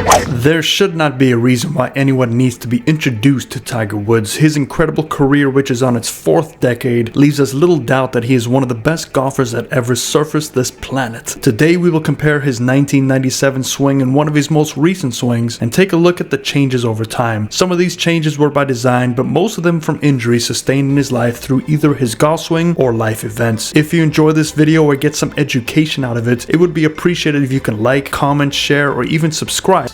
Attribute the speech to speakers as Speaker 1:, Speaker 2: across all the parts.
Speaker 1: There should not be a reason why anyone needs to be introduced to Tiger Woods. His incredible career, which is on its 4th decade, leaves us little doubt that he is one of the best golfers that ever surfaced this planet. Today we will compare his 1997 swing and one of his most recent swings and take a look at the changes over time. Some of these changes were by design, but most of them from injuries sustained in his life through either his golf swing or life events. If you enjoy this video or get some education out of it, it would be appreciated if you can like, comment, share, or even subscribe.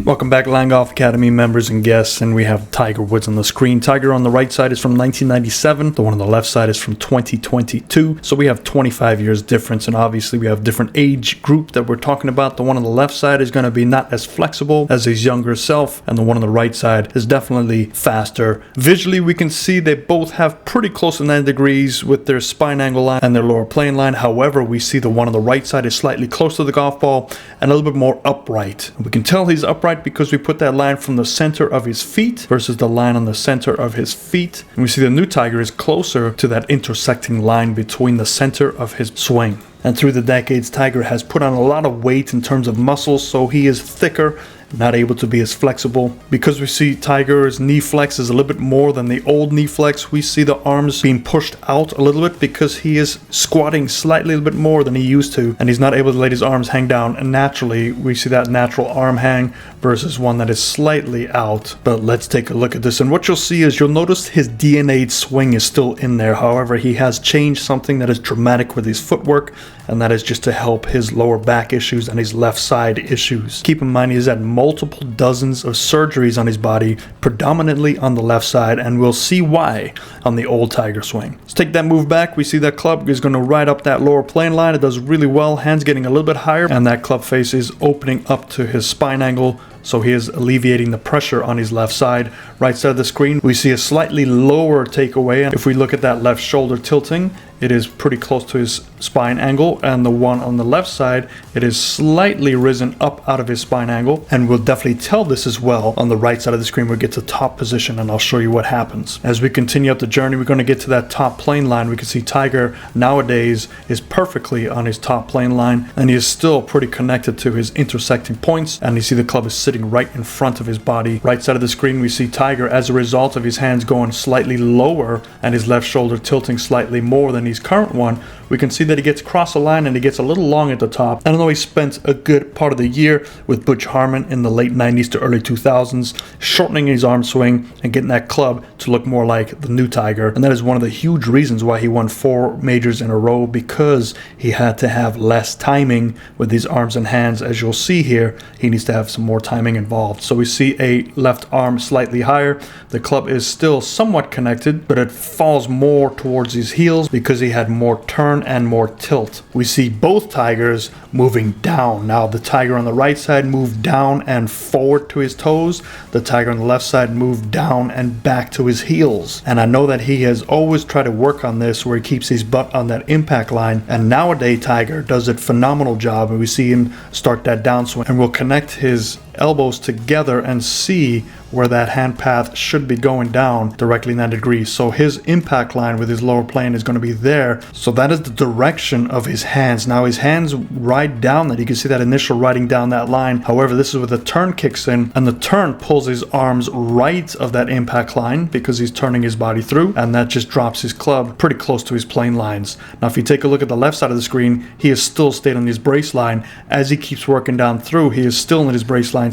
Speaker 1: Welcome back, Land Golf Academy members and guests, and we have Tiger Woods on the screen. Tiger on the right side is from 1997, the one on the left side is from 2022, so we have 25 years difference, and obviously we have different age group that we're talking about. The one on the left side is going to be not as flexible as his younger self, and the one on the right side is definitely faster. Visually, we can see they both have pretty close to 90 degrees with their spine angle line and their lower plane line. However, we see the one on the right side is slightly closer to the golf ball and a little bit more upright. We can tell he's upright because we put that line from the center of his feet versus the line on the center of his feet. And we see the new Tiger is closer to that intersecting line between the center of his swing. And through the decades, Tiger has put on a lot of weight in terms of muscles, so he is thicker, not able to be as flexible. Because we see Tiger's knee flex is a little bit more than the old knee flex, we see the arms being pushed out a little bit because he is squatting slightly a little bit more than he used to, and he's not able to let his arms hang down. And naturally, we see that natural arm hang versus one that is slightly out. But let's take a look at this, and what you'll see is you'll notice his DNA'd swing is still in there. However, he has changed something that is dramatic with his footwork, and that is just to help his lower back issues and his left side issues. Keep in mind, he's had multiple dozens of surgeries on his body, predominantly on the left side, and we'll see why on the old Tiger swing. Let's take that move back. We see that club is going to ride up that lower plane line. It does really well, hands getting a little bit higher, and that club face is opening up to his spine angle, so he is alleviating the pressure on his left side. Right side of the screen, we see a slightly lower takeaway. If we look at that left shoulder tilting, it is pretty close to his spine angle, and the one on the left side, it is slightly risen up out of his spine angle, and we'll definitely tell this as well on the right side of the screen. We'll get to top position and I'll show you what happens. As we continue up the journey, we're going to get to that top plane line. We can see Tiger nowadays is perfectly on his top plane line, and he is still pretty connected to his intersecting points, and you see the club is sitting right in front of his body. Right side of the screen, we see Tiger, as a result of his hands going slightly lower and his left shoulder tilting slightly more than his current one, we can see that he gets across the line and he gets a little long at the top. I know he spent a good part of the year with Butch Harmon in the late 90s to early 2000s, shortening his arm swing and getting that club to look more like the new Tiger. And that is one of the huge reasons why he won 4 majors in a row, because he had to have less timing with his arms and hands. As you'll see here, he needs to have some more timing involved. So we see a left arm slightly higher. The club is still somewhat connected, but it falls more towards his heels because he had more turn and more tilt. We see both Tigers moving down. Now the Tiger on the right side moved down and forward to his toes. The Tiger on the left side moved down and back to his heels. And I know that he has always tried to work on this where he keeps his butt on that impact line. And nowadays Tiger does a phenomenal job, and we see him start that downswing, and we'll connect his elbows together and see where that hand path should be going down directly 90 degrees. So his impact line with his lower plane is going to be there. So that is the direction of his hands. Now his hands ride down that. You can see that initial riding down that line. However, this is where the turn kicks in, and the turn pulls his arms right of that impact line because he's turning his body through, and that just drops his club pretty close to his plane lines. Now if you take a look at the left side of the screen, he is still stayed on his brace line. As he keeps working down through, he is still in his brace line,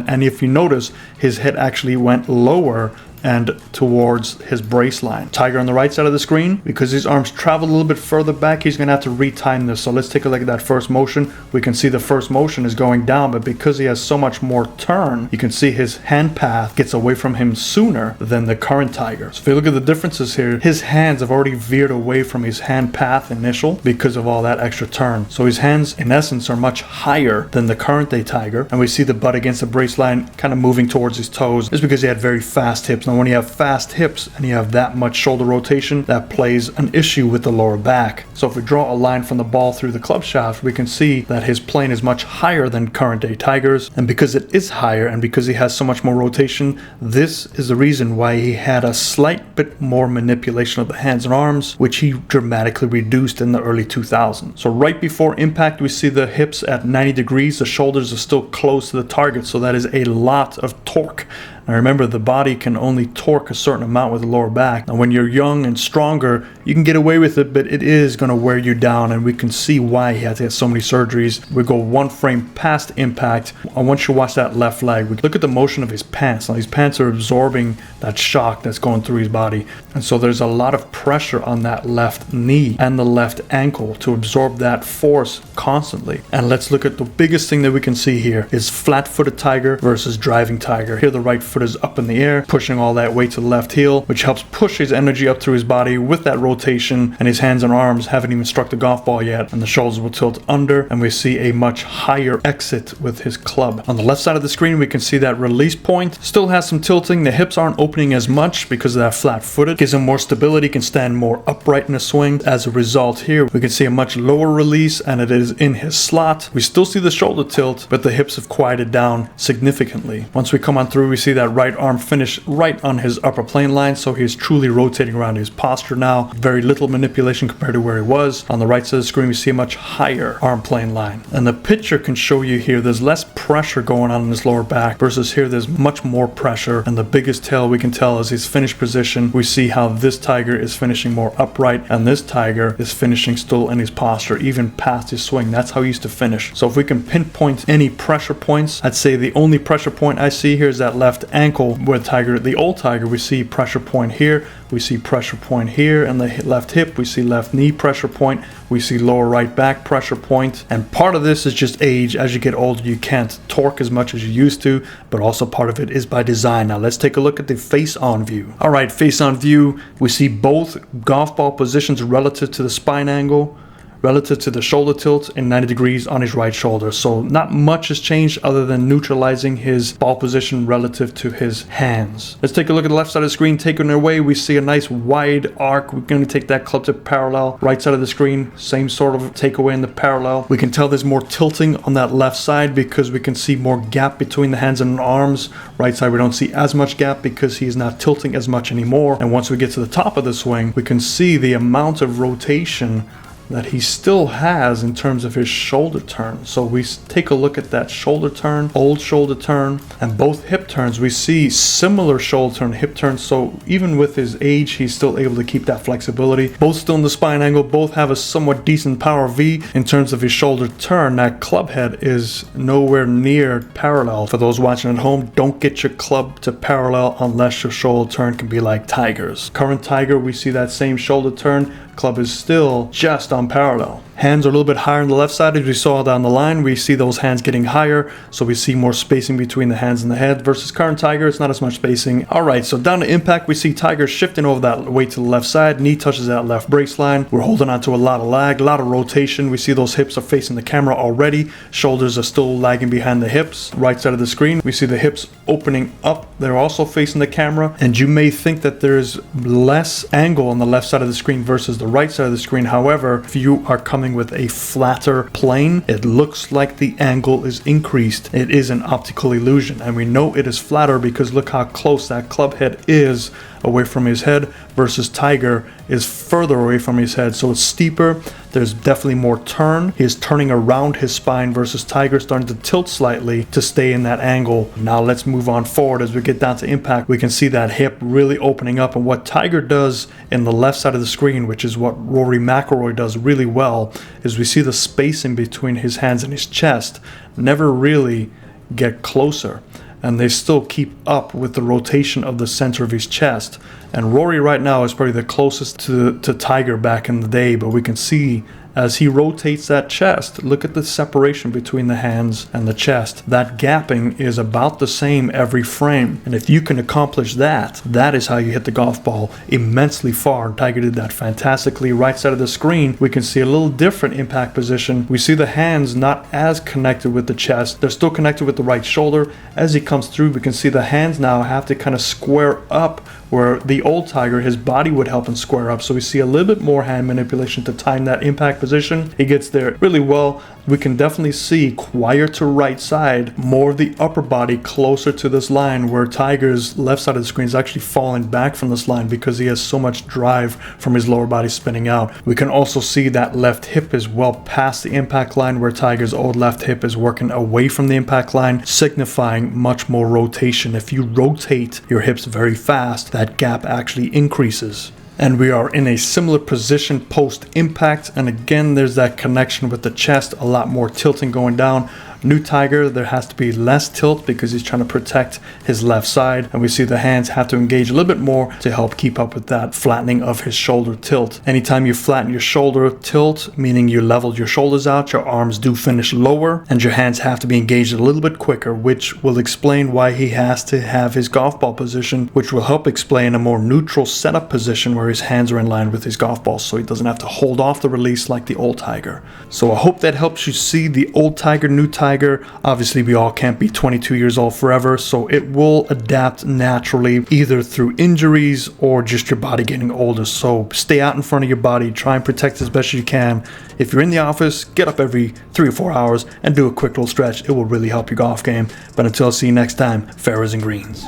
Speaker 1: and if you notice, his head actually went lower and towards his brace line. Tiger on the right side of the screen, because his arms travel a little bit further back, he's going to have to retime this. So let's take a look at that first motion. We can see the first motion is going down, but because he has so much more turn, you can see his hand path gets away from him sooner than the current Tiger. So if you look at the differences here, his hands have already veered away from his hand path initial because of all that extra turn. So his hands in essence are much higher than the current day Tiger, and we see the butt against the brace line kind of moving towards his toes. It's because he had very fast hips. Now And when you have fast hips and you have that much shoulder rotation, that plays an issue with the lower back. So if we draw a line from the ball through the club shaft, we can see that his plane is much higher than current day Tiger's. And because it is higher and because he has so much more rotation, this is the reason why he had a slight bit more manipulation of the hands and arms, which he dramatically reduced in the early 2000s. So right before impact, we see the hips at 90 degrees. The shoulders are still close to the target. So that is a lot of torque. Now remember, the body can only torque a certain amount with the lower back. Now when you're young and stronger, you can get away with it, but it is going to wear you down, and we can see why he had to get so many surgeries. We go one frame past impact. I want you to watch that left leg. We look at the motion of his pants. Now his pants are absorbing that shock that's going through his body. And so there's a lot of pressure on that left knee and the left ankle to absorb that force constantly. And let's look at the biggest thing that we can see here is flat-footed Tiger versus driving Tiger. Here the right foot is up in the air, pushing all that weight to the left heel, which helps push his energy up through his body with that rotation, and his hands and arms haven't even struck the golf ball yet, and the shoulders will tilt under, and we see a much higher exit with his club. On the left side of the screen, we can see that release point still has some tilting. The hips aren't opening as much because of that flat-footed. Gives him more stability, can stand more upright in a swing. As a result here, we can see a much lower release, and it is in his slot. We still see the shoulder tilt, but the hips have quieted down significantly. Once we come on through, we see that right arm finish right on his upper plane line, so he's truly rotating around his posture now. Very little manipulation compared to where he was. On the right side of the screen, we see a much higher arm plane line. And the picture can show you here there's less pressure going on in his lower back versus here there's much more pressure. And the biggest tell we can tell is his finish position. We see how this Tiger is finishing more upright, and this Tiger is finishing still in his posture, even past his swing. That's how he used to finish. So if we can pinpoint any pressure points, I'd say the only pressure point I see here is that left ankle with Tiger. The old Tiger, we see pressure point here, we see pressure point here, and the left hip, we see left knee pressure point, we see lower right back pressure point. And part of this is just age. As you get older, you can't torque as much as you used to, but also part of it is by design. Now let's take a look at the face-on view. All right, face-on view, we see both golf ball positions relative to the spine angle, relative to the shoulder tilt, and 90 degrees on his right shoulder. So not much has changed other than neutralizing his ball position relative to his hands. Let's take a look at the left side of the screen. Taking it away, we see a nice wide arc. We're going to take that club to parallel. Right side of the screen, same sort of takeaway in the parallel. We can tell there's more tilting on that left side because we can see more gap between the hands and arms. Right side, we don't see as much gap because he's not tilting as much anymore. And once we get to the top of the swing, we can see the amount of rotation that he still has in terms of his shoulder turn. So we take a look at that shoulder turn, old shoulder turn, and both hip turns. We see similar shoulder turn, hip turn. So even with his age, he's still able to keep that flexibility. Both still in the spine angle, both have a somewhat decent power V. In terms of his shoulder turn, that club head is nowhere near parallel. For those watching at home, don't get your club to parallel unless your shoulder turn can be like Tiger's. Current Tiger, we see that same shoulder turn. Club is still just on parallel. Hands are a little bit higher on the left side. As we saw down the line, we see those hands getting higher, so we see more spacing between the hands and the head versus current Tiger. It's not as much spacing. All right, so down to impact, we see Tiger shifting over that weight to the left side. Knee touches that left brace line. We're holding on to a lot of lag, a lot of rotation. We see those hips are facing the camera already. Shoulders are still lagging behind the hips. Right side of the screen, we see the hips opening up. They're also facing the camera, and you may think that there's less angle on the left side of the screen versus the right side of the screen. However, if you are coming with a flatter plane, it looks like the angle is increased. It is an optical illusion, and we know it is flatter because look how close that club head is away from his head versus Tiger is further away from his head. So it's steeper. There's definitely more turn. He's turning around his spine versus Tiger starting to tilt slightly to stay in that angle. Now let's move on forward. As we get down to impact, we can see that hip really opening up, and what Tiger does in the left side of the screen, which is what Rory McIlroy does really well, is we see the spacing between his hands and his chest never really get closer, and they still keep up with the rotation of the center of his chest. And Rory right now is probably the closest to Tiger back in the day, but we can see as he rotates that chest. Look at the separation between the hands and the chest. That gapping is about the same every frame. And if you can accomplish that, that is how you hit the golf ball immensely far. And Tiger did that fantastically. Right side of the screen, we can see a little different impact position. We see the hands not as connected with the chest. They're still connected with the right shoulder. As he comes through, we can see the hands now have to kind of square up, where the old Tiger, his body would help him square up. So we see a little bit more hand manipulation to time that impact position. He gets there really well. We can definitely see quieter right side, more of the upper body closer to this line, where Tiger's left side of the screen is actually falling back from this line because he has so much drive from his lower body spinning out. We can also see that left hip is well past the impact line, where Tiger's old left hip is working away from the impact line, signifying much more rotation. If you rotate your hips very fast, that gap actually increases. And we are in a similar position post impact, and again there's that connection with the chest, a lot more tilting going down. New Tiger, there has to be less tilt because he's trying to protect his left side, and we see the hands have to engage a little bit more to help keep up with that flattening of his shoulder tilt. Anytime you flatten your shoulder tilt, meaning you leveled your shoulders out, your arms do finish lower and your hands have to be engaged a little bit quicker, which will explain why he has to have his golf ball position, which will help explain a more neutral setup position where his hands are in line with his golf ball, so he doesn't have to hold off the release like the old Tiger. So I hope that helps you see the old Tiger, new Tiger. Obviously, we all can't be 22 years old forever, so it will adapt naturally, either through injuries or just your body getting older. So stay out in front of your body, try and protect as best as you can. If you're in the office, get up every 3 or 4 hours and do a quick little stretch. It will really help your golf game. But until I see you next time, fairways and greens.